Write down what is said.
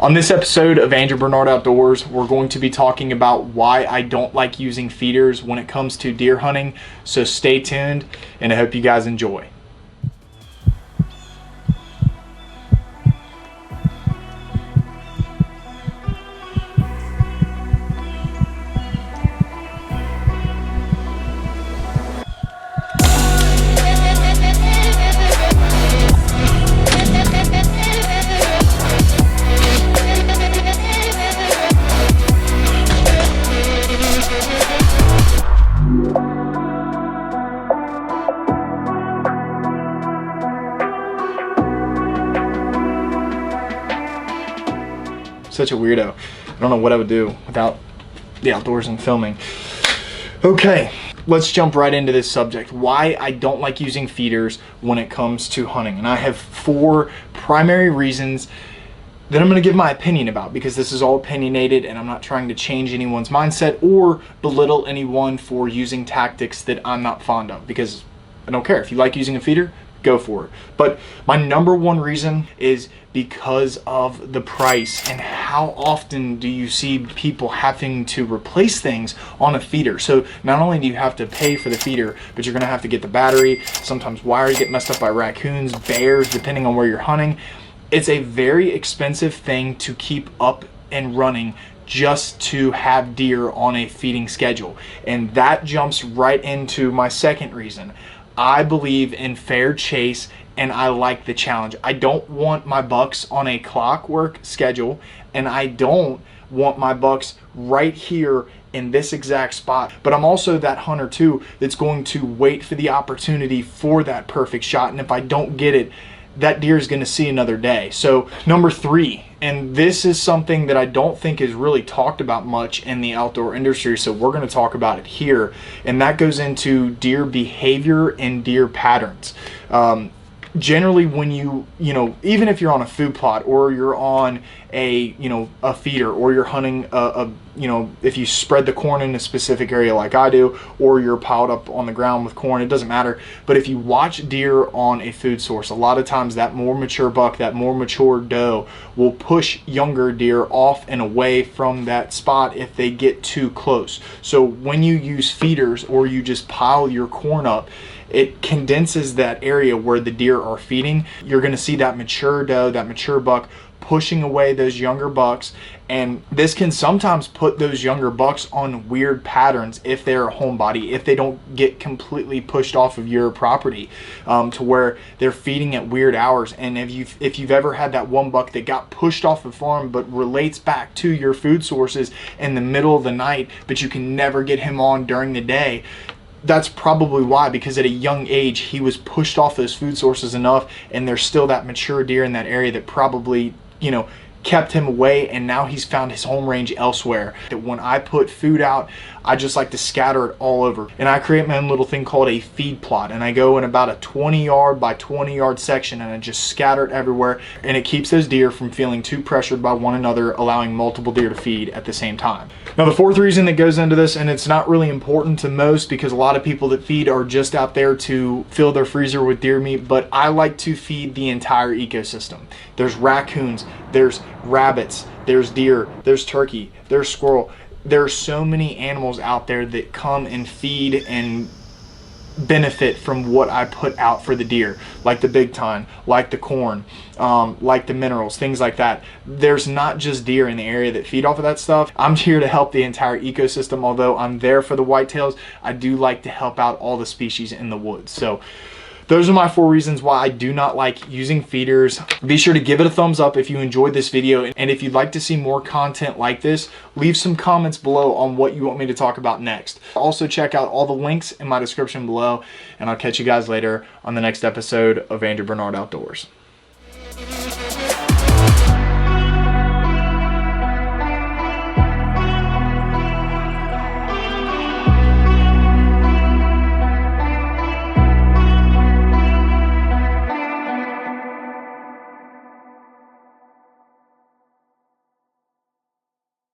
On this episode of Andrew Bernard Outdoors, we're going to be talking about why I don't like using feeders when it comes to deer hunting. So stay tuned, and I hope you guys enjoy. Such a weirdo. I don't know what I would do without the outdoors and filming. Okay, let's jump right into this subject. Why I don't like using feeders when it comes to hunting. And I have 4 primary reasons that I'm going to give my opinion about, because this is all opinionated and I'm not trying to change anyone's mindset or belittle anyone for using tactics that I'm not fond of, because I don't care. If you like using a feeder, go for it. But my number one reason is because of the price, and how often do you see people having to replace things on a feeder. So not only do you have to pay for the feeder, but you're gonna have to get the battery. Sometimes wires get messed up by raccoons, bears, depending on where you're hunting. It's a very expensive thing to keep up and running just to have deer on a feeding schedule. And that jumps right into my second reason. I believe in fair chase, and I like the challenge. I don't want my bucks on a clockwork schedule, and I don't want my bucks right here in this exact spot. But I'm also that hunter too that's going to wait for the opportunity for that perfect shot, and if I don't get it, that deer is going to see another day. So number 3, and this is something that I don't think is really talked about much in the outdoor industry, so we're going to talk about it here, and that goes into deer behavior and deer patterns. Generally, when you know, even if you're on a food plot, or you're on a feeder, or you're hunting if you spread the corn in a specific area like I do, or you're piled up on the ground with corn, it doesn't matter. But if you watch deer on a food source, a lot of times that more mature buck, that more mature doe will push younger deer off and away from that spot if they get too close. So when you use feeders, or you just pile your corn up, it condenses that area where the deer are feeding. You're going to see that mature doe, that mature buck pushing away those younger bucks, and this can sometimes put those younger bucks on weird patterns if they're a homebody, if they don't get completely pushed off of your property, to where they're feeding at weird hours. And if you've ever had that one buck that got pushed off the farm but relates back to your food sources in the middle of the night, but you can never get him on during the day, that's probably why, because at a young age he was pushed off those food sources enough, and there's still that mature deer in that area that probably kept him away, and now he's found his home range elsewhere. That when I put food out, I just like to scatter it all over, and I create my own little thing called a feed plot, and I go in about a 20-yard by 20-yard section, and I just scatter it everywhere, and it keeps those deer from feeling too pressured by one another, allowing multiple deer to feed at the same time. Now the 4th reason that goes into this, and it's not really important to most, because a lot of people that feed are just out there to fill their freezer with deer meat, but I like to feed the entire ecosystem. There's raccoons, there's rabbits, there's deer, there's turkey, there's squirrel. There are so many animals out there that come and feed and benefit from what I put out for the deer, like the big tine, like the corn, like the minerals, things like that. There's not just deer in the area that feed off of that stuff. I'm here to help the entire ecosystem. Although I'm there for the whitetails, I do like to help out all the species in the woods. So those are my 4 reasons why I do not like using feeders. Be sure to give it a thumbs up if you enjoyed this video, and if you'd like to see more content like this, leave some comments below on what you want me to talk about next. Also check out all the links in my description below, and I'll catch you guys later on the next episode of Andrew Bernard Outdoors.